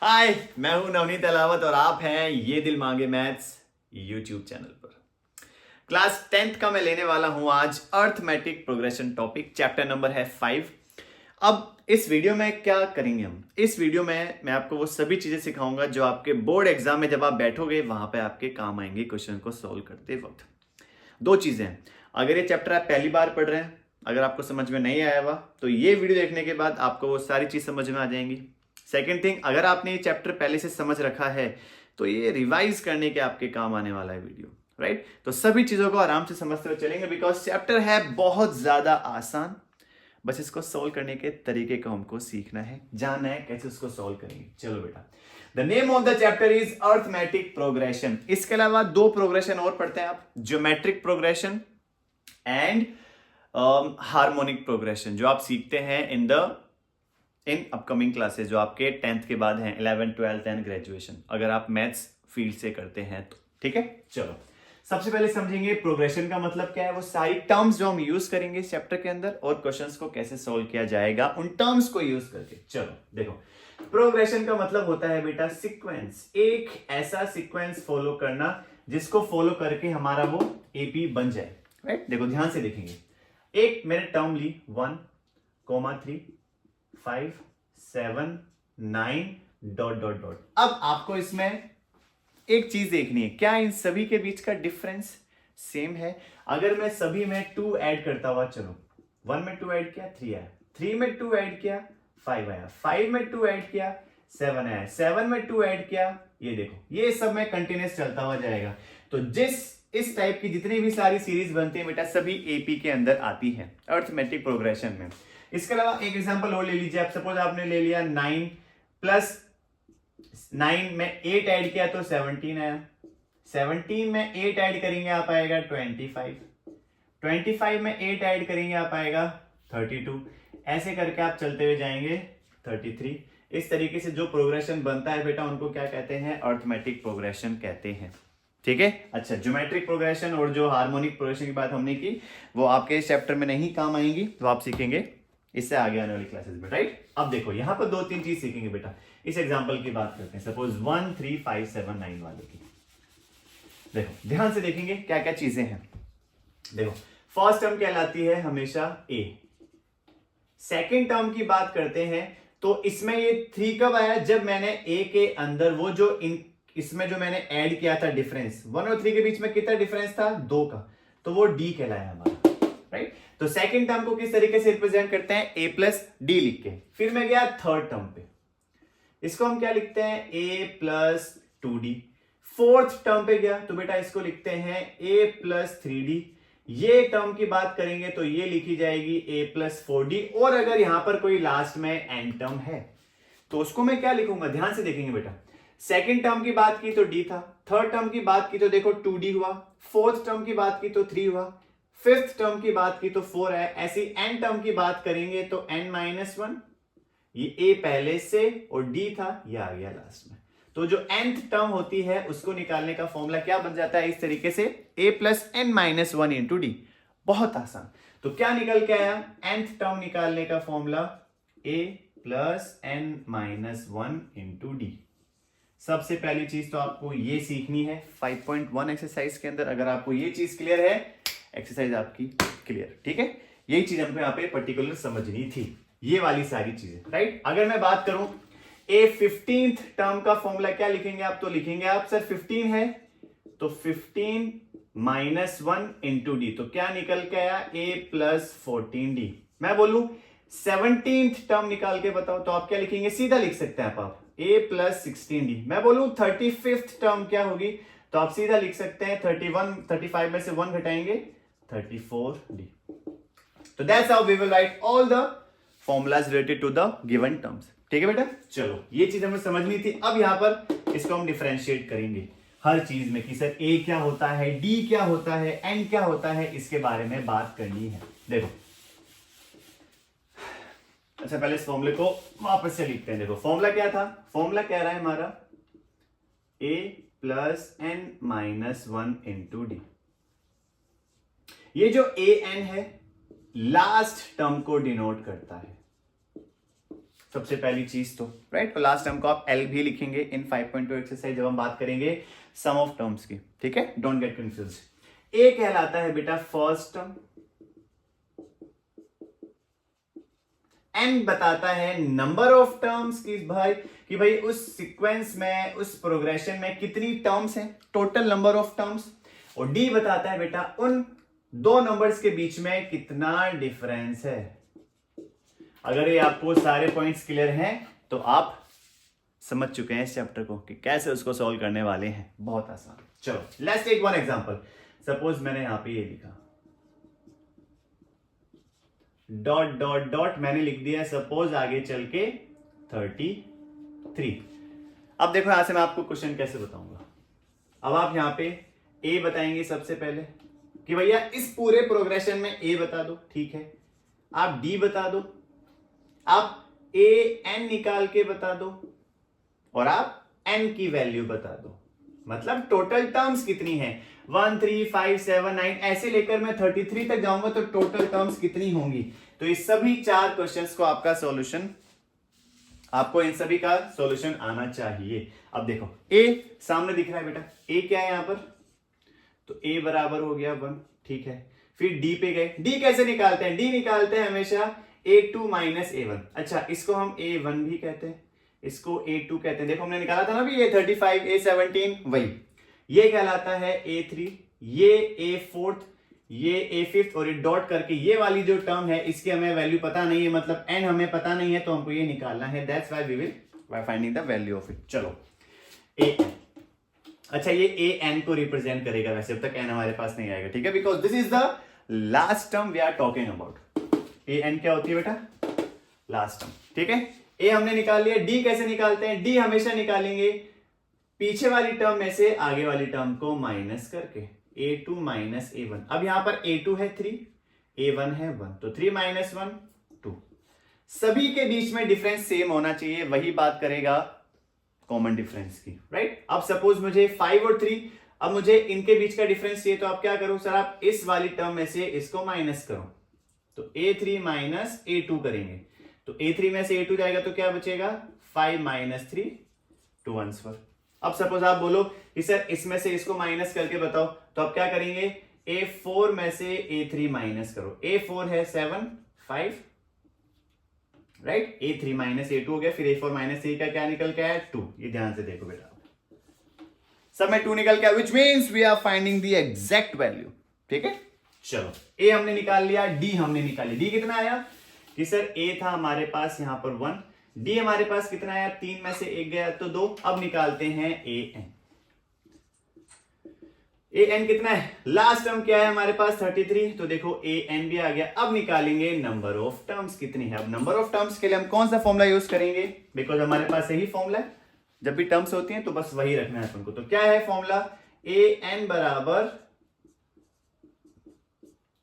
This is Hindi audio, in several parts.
हाय, मैं हूं नवनीत अलावत और आप हैं ये दिल मांगे मैथ्स यूट्यूब चैनल पर। क्लास 10th का मैं लेने वाला हूं आज arithmetic progression topic. Chapter number है 5। अब इस वीडियो में क्या करेंगे हम? इस वीडियो में मैं आपको वो सभी चीजें सिखाऊंगा जो आपके बोर्ड एग्जाम में जब आप बैठोगे वहां पे आपके काम आएंगे क्वेश्चन को सोल्व करते वक्त। दो चीजें हैं। अगर ये चैप्टर आप पहली बार पढ़ रहे हैं, अगर आपको समझ में नहीं आया हुआ तो ये वीडियो देखने के बाद आपको वो सारी चीज समझ में आ जाएंगी। सेकेंड थिंग, अगर आपने ये चैप्टर पहले से समझ रखा है तो ये रिवाइज करने के आपके काम आने वाला है वीडियो, राइट? तो सभी चीजों को आराम से समझते हुए चलेंगे बिकॉज चैप्टर है बहुत ज्यादा आसान। बस इसको सोल्व करने के तरीके को हमको सीखना है, जानना है कैसे उसको सोल्व करेंगे। चलो बेटा, the name of the chapter is arithmetic progression. इसके अलावा दो प्रोग्रेशन और पढ़ते हैं आप, geometric progression and harmonic progression, जो आप सीखते हैं इन अपकमिंग क्लासेस जो आपके 10th के बाद हैं, 11th 12th एंड ग्रेजुएशन, अगर आप मैथ्स फील्ड से करते हैं तो। ठीक है, चलो सबसे पहले समझेंगे प्रोग्रेशन का मतलब क्या है, वो सारी टर्म्स जो हम यूज करेंगे इस चैप्टर के अंदर और क्वेश्चंस को कैसे सोल्व किया जाएगा उन टर्म्स को यूज करके। चलो देखो, प्रोग्रेशन का मतलब होता है बेटा सीक्वेंस, एक ऐसा सीक्वेंस फॉलो करना जिसको फॉलो करके हमारा वो एपी बन जाए, राइट? देखो ध्यान से देखेंगे, एक मैंने टर्म ली 1, 3, 5, 7, 9 डॉट डॉट डॉट। अब आपको इसमें एक चीज देखनी है, क्या इन सभी के बीच का डिफरेंस सेम है? अगर मैं सभी में 2 ऐड करता हुआ चलो, 1 में 2 ऐड किया 3 आया, 3 में 2 ऐड किया 5 आया, 5 में 2 ऐड किया 7 आया, 7 में 2 ऐड किया, ये देखो ये सब में कंटिन्यूस चलता हुआ जाएगा। तो इस टाइप की जितनी भी सारी सीरीज बनती है बेटा सभी एपी के अंदर आती है अर्थमेटिक प्रोग्रेशन में। इसके अलावा एक एग्जांपल और ले लीजिए आप, सपोज आपने ले लिया 9 प्लस 9 में 8 ऐड किया तो 17 आया, 17 में 8 ऐड करेंगे आप आएगा 25, 25 में 8 ऐड करेंगे आप आएगा 32, ऐसे करके आप चलते हुए जाएंगे 33। इस तरीके से जो प्रोग्रेशन बनता है बेटा उनको क्या कहते हैं? अर्थमेटिक प्रोग्रेशन कहते हैं। ठीक है, अच्छा, ज्योमेट्रिक प्रोग्रेशन और जो हार्मोनिक प्रोग्रेशन की बात हमने की वो आपके इस चैप्टर में नहीं काम आएंगी, तो आप सीखेंगे इससे आगे आने वाली क्लासेस में, राइट? अब देखो यहां पर 2-3 चीज सीखेंगे बेटा। इस एग्जांपल की बात करते हैं, सपोज 1, 3, 5, 7, 9 वाले की। देखो ध्यान से देखेंगे क्या क्या चीजें हैं। देखो फर्स्ट टर्म कहलाती है हमेशा ए, सेकेंड टर्म की बात करते हैं तो इसमें ये 3 कब आया? जब मैंने ए के अंदर वो जो इसमें जो मैंने ऐड किया था डिफरेंस, 1 और 3 के बीच में कितना डिफरेंस था? 2 का, तो वो डी कहलाया हमारा, राइट? तो सेकंड टर्म को किस तरीके से रिप्रेजेंट करते हैं? ए प्लस डी लिख के। फिर मैं गया थर्ड टर्म पे, इसको हम क्या लिखते हैं? ए प्लस 2d। फोर्थ टर्म पे गया तो बेटा इसको लिखते हैं ए प्लस 3d। ये टर्म की बात करेंगे तो ये लिखी जाएगी ए प्लस 4d। और अगर यहां पर कोई लास्ट में एंड टर्म है तो उसको मैं क्या लिखूंगा? ध्यान से देखेंगे बेटा, सेकेंड टर्म की बात की तो डी था, थर्ड टर्म की बात की तो देखो 2d हुआ, फोर्थ टर्म की बात की तो 3 हुआ, फिफ्थ टर्म की बात की तो 4 है। ऐसी एन टर्म की बात करेंगे तो n-1, ये ए पहले से और डी था, ये आ गया लास्ट में। तो जो nth टर्म होती है उसको निकालने का फॉर्मूला क्या बन जाता है? इस तरीके से a plus n-1 into D. बहुत आसान। तो क्या निकल के आया? nth टर्म निकालने का formula a plus n-1 into D. सबसे पहली चीज तो आपको ये सीखनी है 5.1 एक्सरसाइज के अंदर। अगर आपको ये चीज क्लियर है, एक्सरसाइज आपकी क्लियर। ठीक है, यही चीज हमको यहाँ पे पर्टिकुलर समझनी थी, ये वाली सारी चीजें, राइट? अगर मैं बात करूं ए 15th टर्म का फॉर्मूला क्या लिखेंगे आप? तो लिखेंगे आप सर 15 है तो 15 माइनस 1 इंटू डी। तो क्या निकल के आया? ए प्लस 14d। मैं बोलूं 17th टर्म निकाल के बताओ तो आप क्या लिखेंगे? सीधा लिख सकते हैं आप a प्लस 16d। मैं बोलूं 35th टर्म क्या होगी तो आप सीधा लिख सकते हैं 35 में से 1 घटाएंगे 34d। तो that's how we will write all the formulas related to the given terms. ठीक है बेटा, चलो ये चीज हमें समझनी थी। अब यहां पर इसको हम डिफरेंशिएट करेंगे हर चीज में कि सर ए क्या होता है, डी क्या होता है, एन क्या होता है, इसके बारे में बात करनी है। देखो अच्छा, पहले इस फॉर्मूले को वापस से लिखते हैं। देखो फॉर्मूला क्या था? फॉर्मूला कह रहा है हमारा a plus n-1 into D. ये जो a n है लास्ट टर्म को डिनोट करता है, सबसे पहली चीज तो राइट। और लास्ट टर्म को आप एल भी लिखेंगे इन 5.2 एक्सरसाइज जब हम बात करेंगे सम ऑफ टर्म्स की, ठीक है, डोंट गेट कंफ्यूज। ए कहलाता है बेटा फर्स्ट टर्म, एन बताता है नंबर ऑफ टर्म्स की भाई उस सीक्वेंस में, उस प्रोग्रेशन में कितनी टर्म्स हैं, टोटल नंबर ऑफ टर्म्स। और डी बताता है बेटा उन दो नंबर्स के बीच में कितना डिफरेंस है। अगर ये आपको सारे पॉइंट्स क्लियर हैं तो आप समझ चुके हैं इस चैप्टर को कि कैसे उसको सॉल्व करने वाले हैं। बहुत आसान। चलो let's take one example. Suppose मैंने यहां पे ये लिखा डॉट डॉट डॉट, मैंने लिख दिया सपोज आगे चल के 33। अब देखो यहां से मैं आपको क्वेश्चन कैसे बताऊंगा। अब आप यहां पे ए बताएंगे सबसे पहले कि भैया इस पूरे प्रोग्रेशन में ए बता दो, ठीक है। आप डी बता दो, आप ए एन निकाल के बता दो, और आप एन की वैल्यू बता दो। मतलब टोटल टर्म्स कितनी है 1 3 5 7 9 ऐसे लेकर मैं 33 तक जाऊंगा तो टोटल टर्म्स कितनी होंगी। तो इस सभी 4 क्वेश्चंस को आपका सॉल्यूशन, आपको इन सभी का सॉल्यूशन आना चाहिए। अब देखो ए सामने दिख रहा है बेटा, ए क्या है यहां पर, तो ए बराबर हो गया 1, ठीक है। फिर डी पे गए, डी कैसे निकालते हैं, डी निकालते हैं हमेशा a2 माइनस a1। अच्छा इसको हम a1 भी कहते हैं, इसको a2 कहते हैं। देखो हमने निकाला था ना भी ये 35 a17 वही। ये कहलाता है a3, ये a4, ये a5 और ये डॉट करके ये वाली जो टर्म है इसकी हमें वैल्यू पता नहीं है, मतलब n हमें पता नहीं है, तो हमको ये निकालना है। That's why we will by finding the value of it. चलो a, अच्छा ये an को रिप्रेजेंट करेगा, वैसे अब तक n हमारे पास नहीं आएगा, ठीक है, because this is the last term we are talking about. an क्या होती है बेटा, लास्ट टर्म, ठीक है। a हमने निकाल लिया। d कैसे निकालते हैं, d हमेशा निकालेंगे पीछे वाली टर्म में से आगे वाली टर्म को माइनस करके, a2 माइनस a1। अब यहां पर a2 है 3, a1 है 1, तो 3 माइनस 1 2। सभी के बीच में डिफरेंस सेम होना चाहिए, वही बात करेगा कॉमन डिफरेंस की, राइट। अब सपोज मुझे 5 और 3, अब मुझे इनके बीच का डिफरेंस चाहिए, तो आप क्या करो सर, आप इस वाली टर्म में से इसको माइनस करो, तो a3 माइनस a2 करेंगे, तो a3 में से a2 जाएगा तो क्या बचेगा 5 माइनस 3 2 1 अब सपोज आप बोलो कि सर इसमें से इसको माइनस करके बताओ, तो आप क्या करेंगे a4 में से a3 माइनस करो, a4 है 7 5, राइट, a3 माइनस a2 हो गया, फिर a4 माइनस a का क्या निकल के आया 2। ये ध्यान से देखो बेटा, सब में 2 निकल के आया, which means we are finding the exact value, ठीक है। चलो a हमने निकाल लिया, d हमने निकाल लिया। d कितना आया कि सर a था हमारे पास यहां पर 1, d हमारे पास कितना आया 3 में से 1 गया तो 2। अब निकालते हैं an कितना है, लास्ट टर्म क्या है हमारे पास 33, तो देखो an भी आ गया। अब निकालेंगे नंबर ऑफ टर्म्स कितनी है। अब नंबर ऑफ टर्म्स के लिए हम कौन सा फॉर्मूला यूज करेंगे, बिकॉज हमारे पास यही फॉर्मूला है, जब भी टर्म्स होती हैं तो बस वही रखना है अपन को। तो क्या है फॉर्मूला, an बराबर,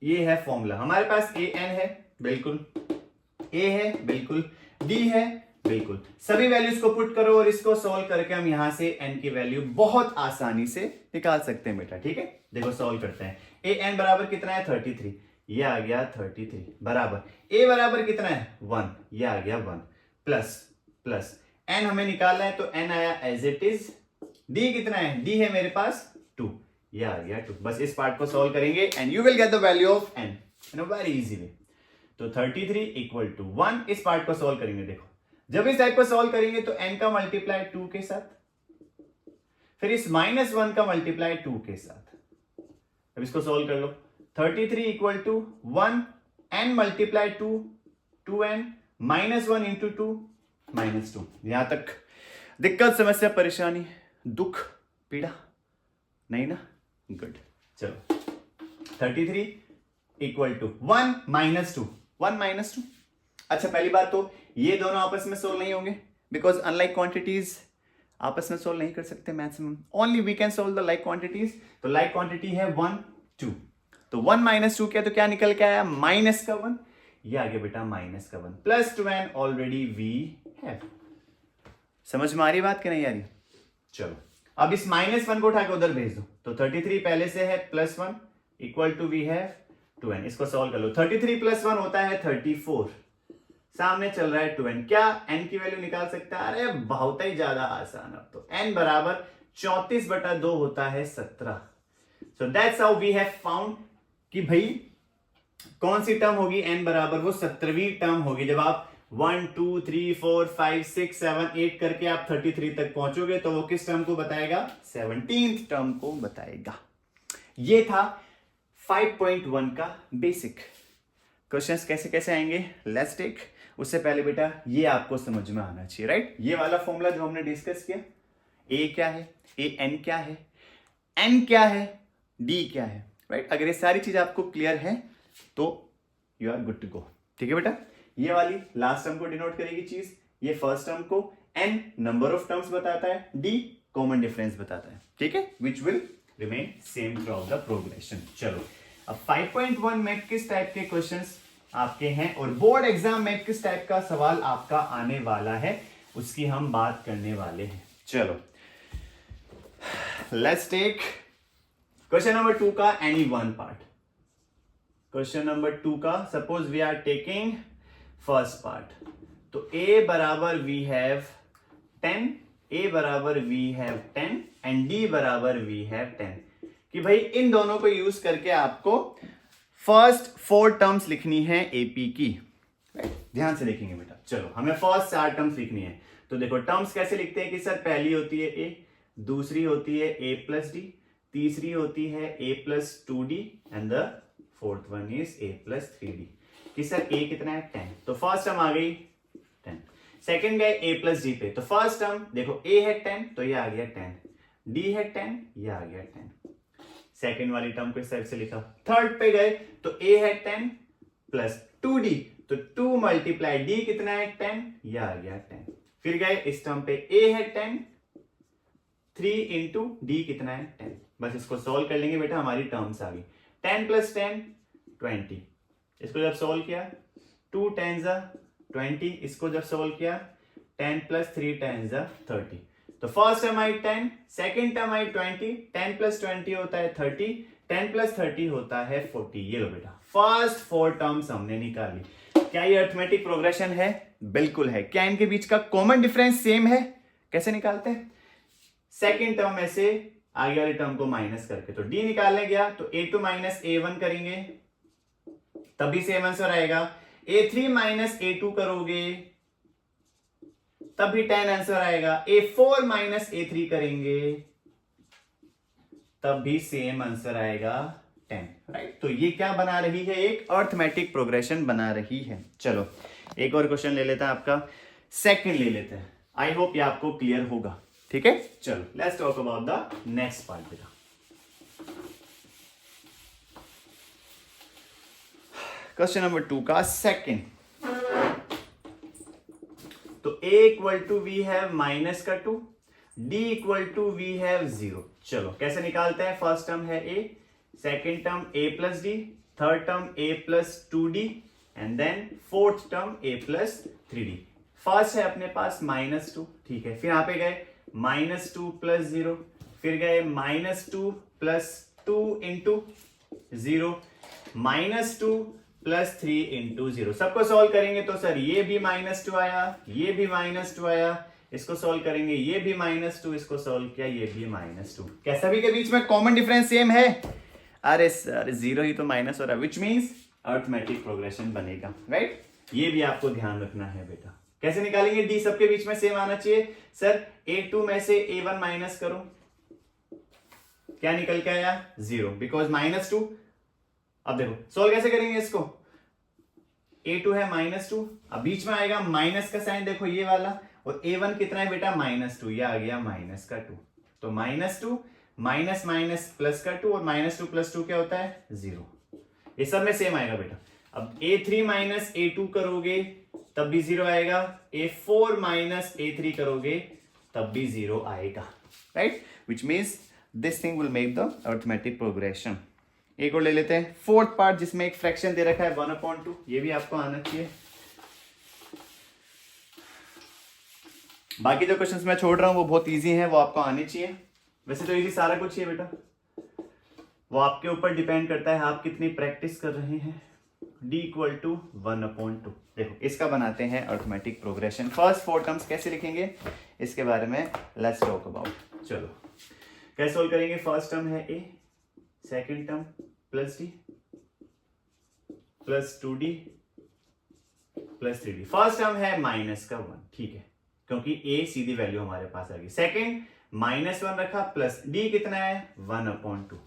ये है फॉर्मूला हमारे पास, an है बिल्कुल, a है बिल्कुल, d है बिल्कुल। सभी वैल्यूज को पुट करो और इसको सॉल्व करके हम यहां से n की वैल्यू बहुत आसानी से निकाल सकते हैं बेटा, ठीक है। देखो सॉल्व करते हैं। an बराबर कितना है 33, ये आ गया 33 बराबर a बराबर कितना है 1, ये आ गया 1 प्लस प्लस n हमें निकालना है, तो n आया एज इट इज। d कितना है, d है मेरे पास 2, ये आ गया 2। बस इस पार्ट को सॉल्व करेंगे and you will get the value of n in a very easy way. तो 33 इक्वल टू 1, इस पार्ट को सॉल्व करेंगे। देखो जब इस टाइप को सॉल्व करेंगे तो n का मल्टीप्लाई 2 के साथ, फिर इस -1 का मल्टीप्लाई 2 के साथ। अब इसको सॉल्व कर लो, 33 equal to 1 n multiply 2 2n -1 into 2 -2। यहां तक दिक्कत समस्या परेशानी दुख पीड़ा नहीं ना, गुड। चलो 33 इक्वल टू 1 -2, 1 -2। अच्छा पहली बात तो ये दोनों आपस में सोल्व नहीं होंगे, बिकॉज अनलाइक क्वांटिटीज आपस में सोल्व नहीं कर सकते maximum, only we can solve the like quantities. तो लाइक क्वांटिटी है 1 2, तो 1 -2 क्या, तो क्या निकल के आया माइनस का 1, ये आ गया बेटा माइनस का 1 plus 2n already we have. समझ में आ रही बात कि नहीं आ रही। चलो अब इस -1 को उठा के उधर भेज दो, तो 33 पहले से है +1 equal to we have 2n। इसको सॉल्व कर लो, 33 + 1 होता है 34, सामने चल रहा है 2n, क्या n की वैल्यू निकाल सकता है? अरे बहुत ही ज्यादा आसान। अब तो n बराबर 34/2 होता है 17। So that's how we have found कि भाई कौन सी टर्म होगी n बराबर, वो 17वीं टर्म होगी। जब आप 1 2 3 4 5 6 7 8 करके आप 33 तक पहुंचोगे तो वो किस टर्म को बताएगा? 17th टर्म को बताएगा। ये था 5.1 का बेसिक। क्वेश्चंस कैसे कैसे आएंगे लेट्स टेक। उससे पहले बेटा ये आपको समझ में आना चाहिए, राइट? ये वाला फॉर्मूला जो हमने डिस्कस किया, a क्या है, an क्या है, n क्या है, d क्या है, राइट? अगर ये सारी चीज आपको क्लियर है तो you are good to go. ठीक है बेटा, ये वाली लास्ट टर्म को डिनोट करेगी चीज, ये फर्स्ट टर्म को, n नंबर ऑफ टर्म्स बताता है, d कॉमन डिफरेंस बताता है। ठीक है, which will remain same through out the progression. चलो अब 5.1 में किस टाइप के क्वेश्चंस आपके हैं और बोर्ड एग्जाम में किस टाइप का सवाल आपका आने वाला है उसकी हम बात करने वाले हैं। चलो लेट्स टेक क्वेश्चन नंबर 2 का any one part. Question number 2 का suppose we are taking first part, तो a बराबर वी हैव 10, a बराबर वी हैव 10 एंड d बराबर वी हैव 10, कि भाई इन दोनों को यूज करके आपको फर्स्ट 4 टर्म्स लिखनी है एपी की। ध्यान से देखेंगे बेटा, चलो हमें फर्स्ट 4 टर्म्स लिखनी है। तो देखो टर्म्स कैसे लिखते हैं कि सर पहली होती है a, दूसरी होती है a प्लस डी, तीसरी होती है a plus 2d and the fourth one is a plus 3d। कि सर a कितना है 10, तो फर्स्ट टर्म आ गई 10। सेकंड गए a प्लस d पे, तो फर्स्ट टर्म देखो a है 10 तो ये आ गया 10, d है 10 ये आ गया 10। सेकेंड वाली टर्म को इस टाइप से लिखा। थर्ड पे गए तो a है 10 प्लस 2d, तो 2 मल्टीप्लाई d कितना है 10, ये आ गया 10। फिर गए इस टर्म पे a है 10, 3 इंटू d कितना है 10। बस इसको सोल्व कर लेंगे बेटा, हमारी टर्म्स आ गई। 10 प्लस 10 20, इसको जब सोल्व किया 2 10 20, इसको जब सोल्व किया 10 प्लस 3 10 30। तो फर्स्ट टर्म आई 10, सेकेंड टर्म आई 20, 10 प्लस 20 होता है 30, 10 प्लस 30 होता है 40। ये लो बेटा फर्स्ट 4 टर्म्स हमने निकाली। क्या ये अरिथमेटिक प्रोग्रेशन है? बिल्कुल है। क्या इनके बीच का कॉमन डिफरेंस सेम है? कैसे निकालते हैं? सेकेंड टर्म में से आगे वाली टर्म को माइनस करके, तो d निकालने गया तो a2 माइनस a1 करेंगे तभी सेम आंसर आएगा। a3 माइनस a2 करोगे तब भी 10 आंसर आएगा। a4 माइनस a3 करेंगे तब भी सेम आंसर आएगा 10, राइट? तो ये क्या बना रही है? एक अरिथमेटिक प्रोग्रेशन बना रही है। चलो एक और क्वेश्चन ले लेते हैं, आपका सेकंड ले लेते हैं। आई होप ये आपको क्लियर होगा। ठीक है, चलो let's talk about the next part बेटा। क्वेश्चन नंबर 2 का सेकंड, तो a equal to we have minus का 2, d equal to we have 0। चलो कैसे निकालते हैं? फर्स्ट टर्म है a, second term a plus d, third term a plus 2d and then fourth term a plus 3d। First है अपने पास -2, ठीक है। फिर यहाँ पे गए -2 प्लस 0, फिर गए -2 प्लस 2 इंटू 0, -2 प्लस 3 इंटू 0। सबको सॉल्व करेंगे तो सर ये भी -2 आया, ये भी -2 आया, इसको सॉल्व करेंगे ये भी -2, इसको सॉल्व किया ये भी -2। क्या सभी के बीच में कॉमन डिफरेंस सेम है? अरे सर 0 ही तो माइनस हो रहा है, विच मीन्स अरिथमेटिक प्रोग्रेशन बनेगा, राइट? ये भी आपको ध्यान रखना है बेटा। कैसे निकालेंगे? d सबके बीच में सेम आना चाहिए। सर a2 में से a1 माइनस करो, क्या निकल के आया? 0, बिकॉज -2। अब देखो सोल्व कैसे करेंगे इसको? a2 है -2, अब बीच में आएगा माइनस का साइन, देखो ये वाला, और a1 कितना है बेटा? -2, ये आ गया -2। तो -2 माइनस माइनस प्लस का 2, और -2 प्लस 2 क्या होता है? 0। ये सब में सेम आएगा बेटा। अब a3 माइनस a2 करोगे तब भी 0 आएगा, a4 माइनस a3 करोगे तब भी 0 आएगा, right? Which means this thing will make the arithmetic progression. एक और ले लेते हैं फोर्थ पार्ट, जिसमें एक फ्रैक्शन दे रखा है 1/2। ये भी आपको आना चाहिए। बाकी जो क्वेश्चंस मैं छोड़ रहा हूं वो बहुत इजी हैं, वो आपको आने चाहिए। वैसे तो इजी सारा कुछ है बेटा, वो आपके ऊपर डिपेंड करता है आप कितनी प्रैक्टिस कर रहे हैं। D equal to 1/2। देखो इसका बनाते हैं अर्थमेटिक प्रोग्रेशन। फर्स्ट 4 टर्म्स कैसे लिखेंगे इसके बारे में लेट्स टॉक अबाउट। चलो कैसे सोल्व करेंगे। फर्स्ट टर्म है a, second term plus d plus 2d plus 3d। First term है -1, ठीक है, क्योंकि a सीधी वैल्यू हमारे पास आ गई। सेकेंड -1 रखा प्लस d कितना है 1/2।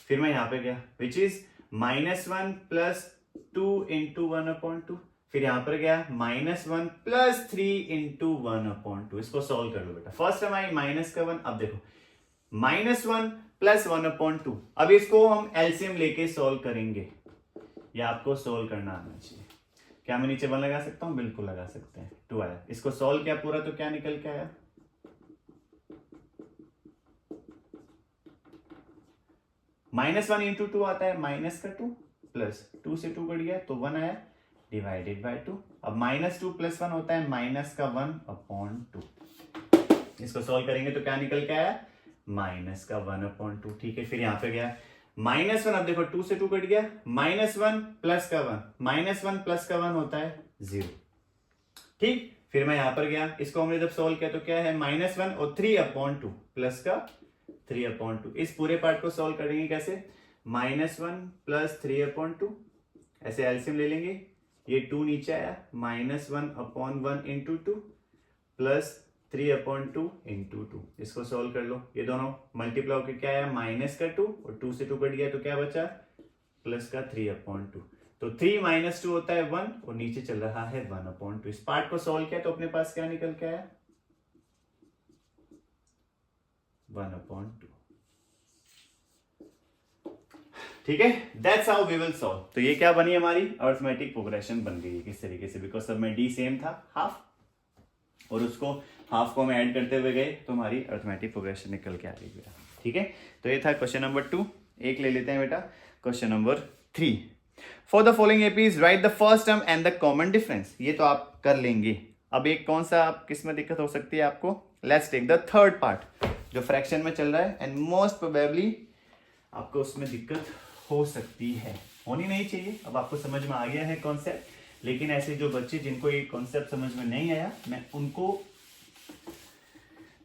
फिर मैं यहां पे गया विच इज -1 प्लस 2 इंटू 1/2। फिर यहां पर गया -1 प्लस 3 इंटू 1/2। इसको सॉल्व कर लो बेटा। फर्स्ट टर्म आई -1। अब देखो -1 प्लस 1/2। अब इसको हम एलसीएम लेके सॉल्व करेंगे। या आपको सोल्व करना आना चाहिए। क्या मैं नीचे 1 लगा सकता हूं? बिल्कुल लगा सकते हैं। 2 आया। इसको सोल्व किया पूरा तो क्या निकल के आया? -1 इंटू 2 आता है -2 प्लस 2 से 2 कट गया तो 1 आया डिवाइडेड बाय 2। अब -2 प्लस 1 होता है -1/2। इसको सोल्व करेंगे तो क्या निकल के आया? -1/2। ठीक है, फिर यहां पे गया -1। अब देखो 2 से 2 कट गया -1 प्लस का 1, -1 प्लस का 1 होता है 0। ठीक, फिर मैं यहां पर गया, इसको हमने जब सोल्व किया तो क्या है -1 और 3/2 प्लस का 3/2। इस पूरे पार्ट को सोल्व करेंगे कैसे? -1 प्लस 3/2 ऐसे एलसीएम ले लेंगे। ये 2 नीचे आया -1/1 इंटू 2 प्लस 3/2 इंटू 2। इसको सोल्व कर लो। ये दोनों मल्टीप्लाई होकर क्या आया? -2 और 2 से 2 कट गया तो क्या बचा? प्लस का 3/2। तो 3 - 2 होता है 1 और नीचे चल रहा है 1/2। इस पार्ट को सोल्व किया तो अपने पास क्या निकल के आया? 1/2। ठीक है, that's how we will solve. तो ये क्या बनी हमारी अर्थमेटिक प्रोग्रेशन बन गई किस तरीके से, बिकॉज सब में डी सेम था हाफ और उसको हाफ को हम ऐड करते हुए गए तो हमारी अर्थमेटिक प्रोग्रेशन निकल के आ गई बेटा। ठीक है, तो ये था क्वेश्चन नंबर 2। एक ले लेते हैं बेटा question number 3। For the following APs right the first term and the common difference. ये तो आप कर लेंगे। अब एक कौन सा आप किस में दिक्कत हो सकती है आपको? Let's take the third part जो फ्रैक्शन में चल रहा है एंड मोस्ट प्रोबेबली आपको उसमें दिक्कत हो सकती है, होनी नहीं चाहिए। अब आपको समझ में आ गया है कॉन्सेप्ट, लेकिन ऐसे जो बच्चे जिनको ये कॉन्सेप्ट समझ में नहीं आया मैं उनको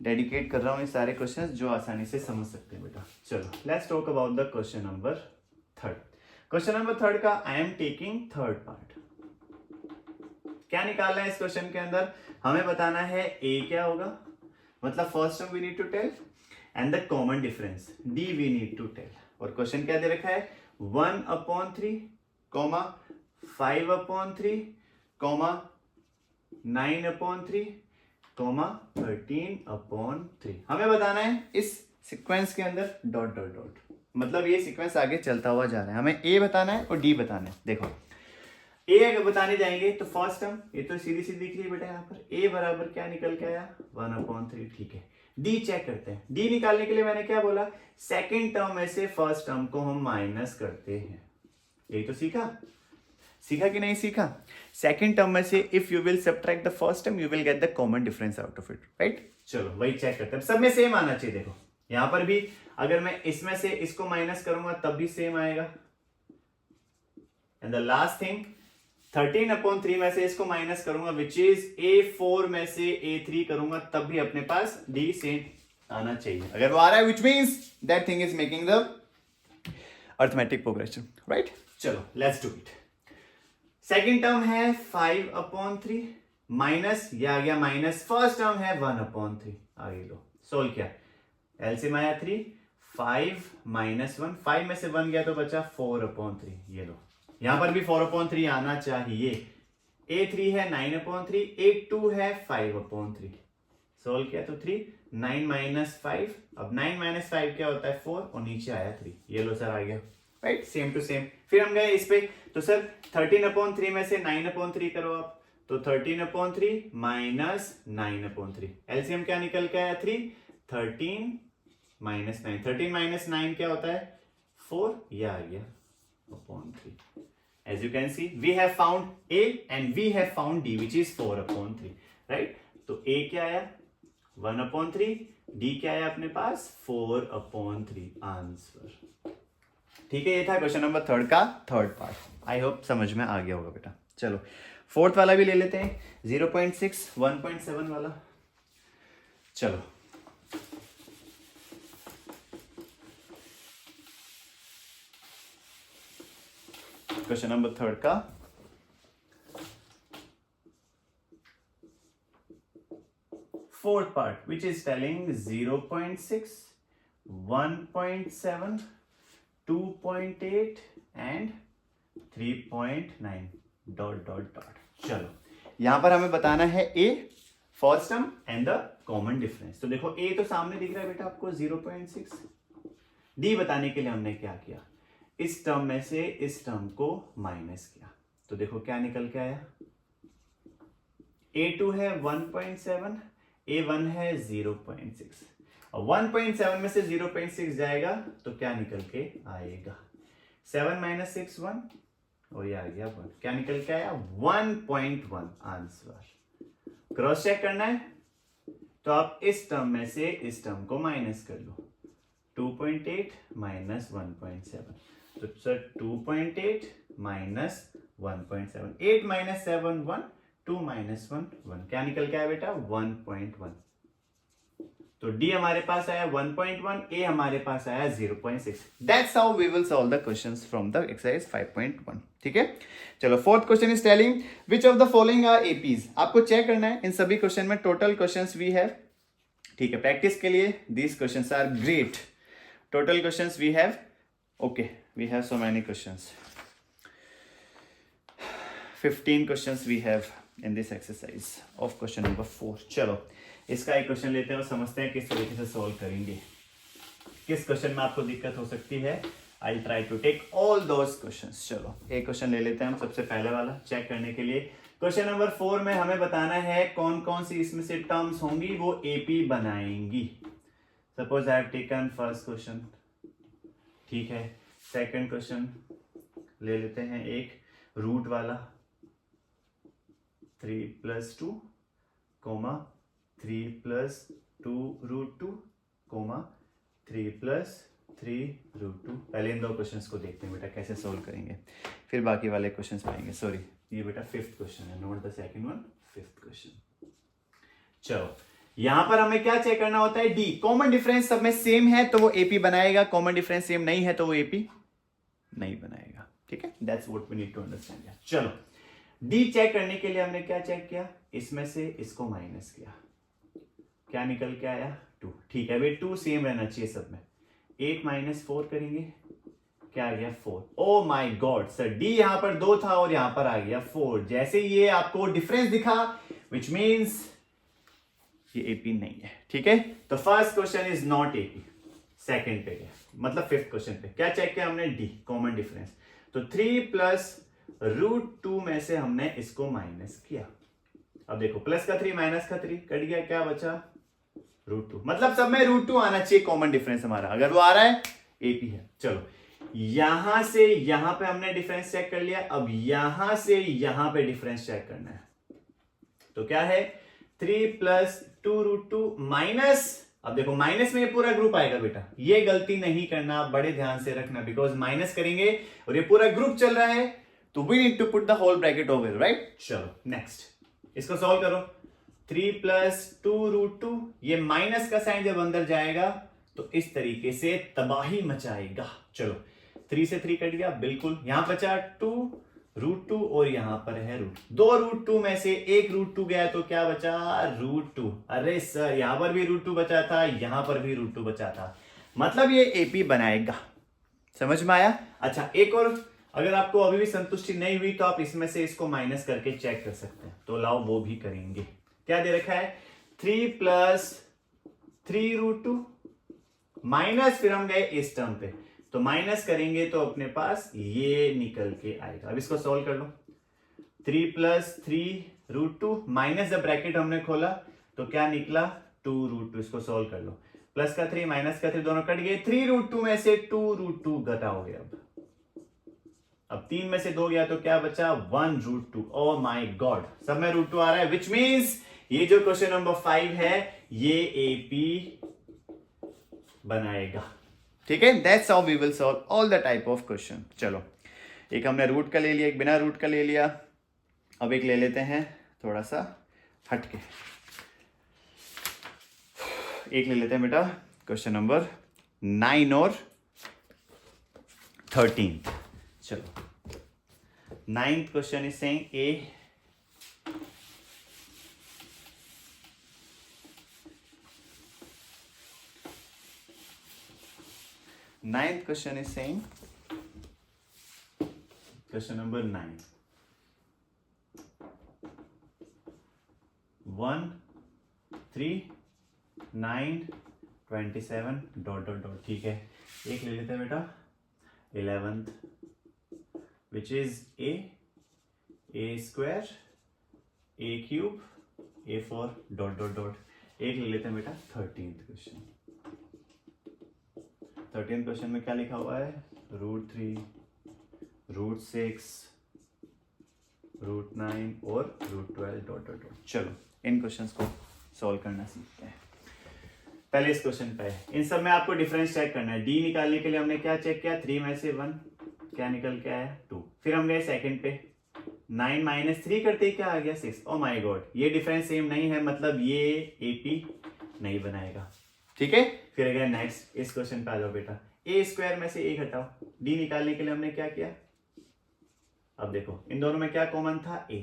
डेडिकेट कर रहा हूं ये सारे क्वेश्चंस जो आसानी से समझ सकते हैं बेटा। चलो let's talk about the question number 3। Question number 3 का I am taking third part. क्या निकालना है इस क्वेश्चन के अंदर? हमें बताना है ए क्या होगा, मतलब first term we need to tell and the common difference d we need to tell. और क्वेश्चन क्या दे रखा है? 1/3 5/3 9/3 13/3। हमें बताना है इस सीक्वेंस के अंदर डॉट डॉट डॉट, मतलब ये सीक्वेंस आगे चलता हुआ जा रहा है। हमें ए बताना है और डी बताना है। देखो ए अगर बताने जाएंगे तो फर्स्ट टर्म ये तो सीधी सीधी दिख रही है बेटा, यहाँ पर ए बराबर क्या निकल के आया? 1/3। ठीक है, डी चेक करते हैं। डी निकालने के लिए मैंने क्या बोला? सेकेंड टर्म में से फर्स्ट टर्म को हम माइनस करते हैं। यही तो सीखा कि नहीं सीखा? सेकेंड टर्म में से if you will subtract the first term you will get the common difference out of it, right? चलो वही चेक करते हैं। सब में सेम आना चाहिए। देखो यहां पर भी अगर मैं इसमें से इसको माइनस करूंगा तब भी सेम आएगा। एंड द लास्ट थिंग 13/3 में से इसको माइनस करूंगा विच इज A4 में से A3 करूंगा तब भी अपने पास D सेम आना चाहिए। अगर वो आ रहा है which means that thing is making the arithmetic progression, right? चलो let's do it. Second term है 5/3 माइनस, ये आ गया माइनस। फर्स्ट टर्म है 1/3 आगे लो। सोल्व किया, एलसीएम आया 3 5 -1 5 में से 1 गया तो बचा 4/3। ये लो, यहां पर भी 4/3 आना चाहिए। A3 है 9/3 A2 है 5/3। सोल्व किया तो 3 9 - 5। अब 9 - 5 क्या होता है? 4 और नीचे आया 3। ये लो सर आ गया, राइट? Same to same. फिर हम गए इस पे तो सर 13/3 में से 9/3 करो आप तो 13/3 माइनस 9/3। एलसीएम क्या निकल के आया? 3 13 - 9। 13 - 9 क्या होता है? 4। ये आ गया upon 3। As you can see, we have found A and we have found D, which is 4/3, right? तो A क्या आया? 1/3, D क्या आया अपने पास? 4/3 आंसर। ठीक है, ये था क्वेश्चन नंबर 3 का थर्ड पार्ट। आई होप समझ में आ गया होगा बेटा। चलो फोर्थ वाला भी ले लेते हैं, 0.6 1.7 वाला। चलो क्वेश्चन नंबर थर्ड का fourth part, which is telling 0.6 1.7 2.8 and 3.9 dot dot dot. चलो यहां पर हमें बताना है a first term and the common difference. तो देखो ए तो सामने दिख रहा है बेटा आपको 0.6। डी बताने के लिए हमने क्या किया, इस टर्म में से इस टर्म को माइनस किया। तो देखो क्या निकल के आया, A2 है 1.7, A1 है 0.6 और 1.7 में से 0.6 जाएगा तो क्या निकल के आएगा, 7 - 6 1 और ये आ गया 1। क्या निकल के आया 1.1 आंसर। क्रॉस चेक करना है तो आप इस टर्म में से इस टर्म को माइनस कर लो, 2.8 माइनस 1.7 तो सर 2.8 माइनस 1.7, 8 - 7 1, 2 - 1 1। क्या निकल के आया बेटा 1.1। तो डी हमारे पास आया 1.1, ए हमारे पास आया 0.6। That's how we will solve the questions from the exercise 5.1। ठीक है, चलो fourth question is telling which of the following are APs. आपको चेक करना है इन सभी क्वेश्चन में टोटल क्वेश्चंस वी हैव। ठीक है, प्रैक्टिस के लिए these questions are great. Total questions we have, okay we have so many questions, 15 questions we have in this exercise of question number 4। चलो इसका एक क्वेश्चन लेते हैं और समझते हैं किस तरीके से सॉल्व करेंगे, किस क्वेश्चन में आपको दिक्कत हो सकती है। I try to take all those questions. चलो एक क्वेश्चन ले लेते हैं हम, सबसे पहले वाला चेक करने के लिए। क्वेश्चन नंबर 4 में हमें बताना है कौन कौन सी इसमें से टर्म्स होंगी वो एपी बनाएंगी। Suppose I have taken first question, ठीक है। सेकंड क्वेश्चन ले लेते हैं एक रूट वाला, 3 + 2, 3 + 2 √2, 3 + 3 √2। पहले इन दो क्वेश्चंस को देखते हैं बेटा कैसे सोल्व करेंगे, फिर बाकी वाले क्वेश्चंस पाएंगे। सॉरी ये बेटा 5th क्वेश्चन है, note the second one, 5th question. चलो यहां पर हमें क्या चेक करना होता है, डी कॉमन डिफरेंस सब में सेम है तो वो एपी बनाएगा, कॉमन डिफरेंस सेम नहीं है तो वो एपी नहीं बनाएगा। ठीक है, that's what we need to understand. चलो डी चेक करने के लिए हमने क्या चेक किया, इसमें से इसको माइनस किया, क्या निकल के आया 2। ठीक है भाई 2 सेम रहना चाहिए सब में। 8 - 4 करेंगे, क्या आ गया 4। Oh my God sir, D यहां पर 2 था और यहां पर आ गया 4। जैसे ये आपको डिफरेंस दिखा विच मीन्स ये एपी नहीं है। ठीक है, तो first question is not AP. Second पे गया, मतलब 5th क्वेश्चन पे क्या चेक किया हमने, डी कॉमन डिफरेंस। तो 3 + √2 में से हमने इसको माइनस किया। अब देखो प्लस का 3 माइनस का 3 कट गया, क्या बचा √2। मतलब सब में √2 आना चाहिए कॉमन डिफरेंस हमारा, अगर वो आ रहा है एपी है। चलो यहां से यहां पे हमने डिफरेंस चेक कर लिया, अब यहां से यहां पे डिफरेंस चेक करना है। तो क्या है 3 + 2 √2 माइनस, अब देखो माइनस में ये पूरा ग्रुप आएगा बेटा, ये गलती नहीं करना, बड़े ध्यान से रखना, बिकॉज माइनस करेंगे और ये पूरा ग्रुप चल रहा है तो we need to put the whole bracket over, right. चलो नेक्स्ट इसको सॉल्व करो। 3 + 2 √2, ये माइनस का साइन जब अंदर जाएगा तो इस तरीके से तबाही मचाएगा। चलो 3 से 3 कट गया, बिल्कुल। यहां बचा 2 √2 और यहां पर है √2 √2 में से एक √2 गया तो क्या बचा √2। अरे सर यहां पर भी √2 बचा था, यहां पर भी √2 बचा था, मतलब ये एपी बनाएगा। समझ में आया। अच्छा एक और, अगर आपको अभी भी संतुष्टि नहीं हुई तो आप इसमें से इसको माइनस करके चेक कर सकते हैं, तो लाओ वो भी करेंगे। क्या दे रखा है 3 + 3 √2 माइनस, फिर हम गए इस टर्म पे तो माइनस करेंगे तो अपने पास ये निकल के आएगा। अब इसको सॉल्व कर लो, 3 + 3 √2 माइनस जब ब्रैकेट हमने खोला तो क्या निकला 2 √2। इसको सॉल्व कर लो, प्लस का 3 माइनस का 3 दोनों कट गए, 3 √2 में से 2 √2 घटाओगे। अब 3 में से 2 गया तो क्या बचा 1 √2। ओ माय गॉड, सब में √2 आ रहा है, विच मीन्स ये जो क्वेश्चन नंबर 5 है ये एपी बनाएगा। ठीक है, that's how we will solve all the type of question. चलो एक हमने रूट का ले लिया, एक बिना रूट का ले लिया। अब एक ले लेते हैं थोड़ा सा हटके, एक ले लेते हैं बेटा क्वेश्चन नंबर 9 और 13। चलो 9th question is saying A Ninth question is saying, question number 9, 1, 3, 9, 27 dot dot dot. ठीक है, एक ले लेते हैं बेटा 11th, which is a square A cube A4 dot dot dot. एक ले लेते हैं बेटा 13th क्वेश्चन। 13th क्वेश्चन में क्या लिखा हुआ है, √3, √6, √9 और √12 डॉट डॉट डॉट। चलो इन क्वेश्चंस को सॉल्व करना सीखते हैं। पहले इस क्वेश्चन पे इन सब में आपको डिफरेंस चेक करना है। डी निकालने के लिए हमने क्या चेक किया, 3 में से 1 क्या निकल के आया 2। फिर हम गए सेकंड पे, 9 - 3 करते ही क्या आ गया 6। ओ माय गॉड, ये डिफरेंस सेम नहीं है, मतलब ये एपी नहीं बनाएगा। ठीक है, फिर अगर नेक्स्ट इस क्वेश्चन पे आ जाओ बेटा, ए स्क्वायर में से ए घटाओ। डी निकालने के लिए हमने क्या किया, अब देखो इन दोनों में क्या कॉमन था, ए।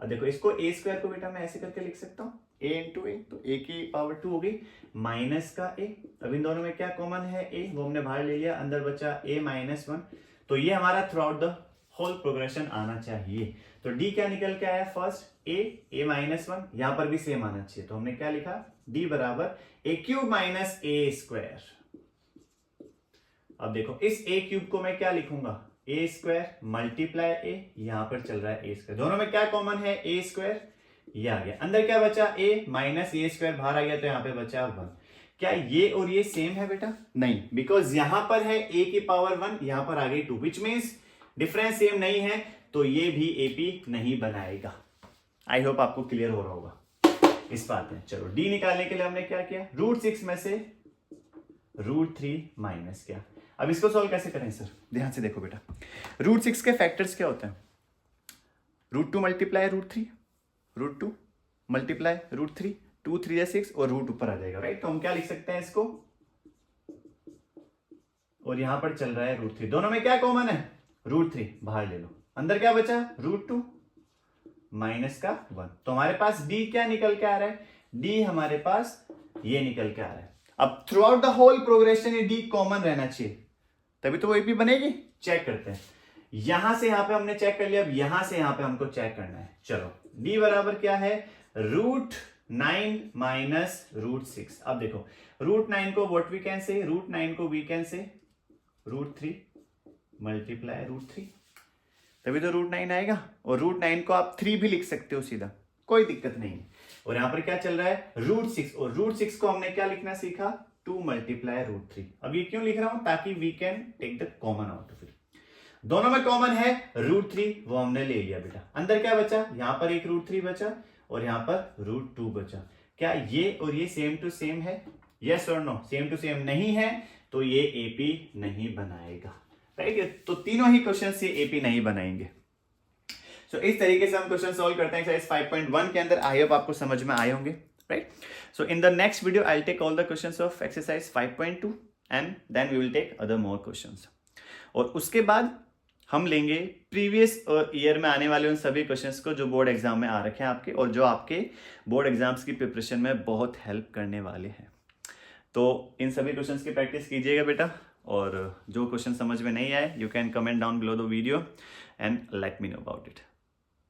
अब देखो इसको ए स्क्वायर को बेटा मैं ऐसे करके लिख सकता हूँ, a इंटू ए, तो a की पावर 2 हो गई माइनस का a। अब इन दोनों में क्या कॉमन है, a, वो हमने बाहर ले लिया, अंदर बचा a - 1। तो ये हमारा throughout the whole progression आना चाहिए। तो d क्या निकल के आया, फर्स्ट a - 1, यहां पर भी सेम आना चाहिए। तो हमने क्या लिखा, d बराबर a³ माइनस a स्क्वायर। अब देखो इस a³ को मैं क्या लिखूंगा, a स्क्वायर मल्टीप्लाई a, यहां पर चल रहा है a स्क्वायर, दोनों में क्या कॉमन है, a स्क्वायर, ये आ गया। अंदर क्या बचा, a माइनस a स्क्वायर, बाहर आ गया तो यहाँ पे बचा 1। क्या ये और ये सेम है बेटा, नहीं, बिकॉज यहां पर है a की पावर 1, यहां पर आ गई 2, विच मीन्स डिफरेंस सेम नहीं है, तो ये भी AP नहीं बनाएगा। आई होप आपको क्लियर हो रहा होगा इस बात में। चलो डी निकालने के लिए हमने क्या किया, √6 में से √3 माइनस किया। अब इसको सॉल्व कैसे करें सर, ध्यान से देखो बेटा, √6 के फैक्टर्स क्या होते हैं, √2 मल्टीप्लाई √3, √2 मल्टीप्लाई √3, 2 3 6 और रूट ऊपर आ जाएगा, राइट। तो हम क्या लिख सकते हैं इसको, और यहां पर चल रहा है √3, दोनों में क्या कॉमन है, √3 बाहर ले लो, अंदर क्या बचा, √2 माइनस का 1। तो हमारे पास डी क्या निकल के आ रहा है, डी हमारे पास ये निकल के आ रहा है। अब throughout the whole progression ये डी कॉमन रहना चाहिए, तभी तो वो एपी बनेगी। चेक करते हैं, यहां से यहां पे हमने चेक कर लिया, अब यहां से यहां पे हमको चेक करना है। चलो d बराबर क्या है, √9 माइनस √6। अब देखो √9 को व्हाट वी कैन से, √9 को वी कैन से √3 मल्टीप्लाई √3, तभी तो √9 आएगा। और √9 को आप 3 भी लिख सकते हो सीधा, कोई दिक्कत नहीं है। और यहां पर क्या चल रहा है, √6, और √6 को हमने क्या लिखना सीखा, 2 मल्टीप्लाई √3। अब ये क्यों लिख रहा हूं, ताकि we can take the common out of it. दोनों में कॉमन है √3, वो हमने ले लिया बेटा। अंदर क्या बचा, यहां पर एक √3 बचा और यहां पर √2 बचा। क्या ये और ये सेम टू सेम है, यस और नो, सेम टू सेम नहीं है, तो ये एपी नहीं बनाएगा, राइट। तो तीनों ही क्वेश्चन से एपी नहीं बनाएंगे। सो इस तरीके से हम क्वेश्चन सॉल्व करते हैं एक्सरसाइज 5.1 के अंदर। आई होप आपको समझ में आए होंगे, right. So in the next video I will take all the questions of exercise 5.2 and then we will take other more questions. और उसके बाद हम लेंगे प्रीवियस ईयर में आने वाले उन सभी क्वेश्चंस को जो बोर्ड एग्जाम में आ रखे हैं आपके, और जो आपके बोर्ड एग्जाम्स की प्रिपरेशन में बहुत हेल्प करने वाले हैं। तो इन सभी क्वेश्चंस की प्रैक्टिस कीजिएगा बेटा, और जो क्वेश्चन समझ में नहीं आए, you can comment down below the video and let me know about it.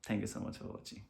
Thank you so much for watching.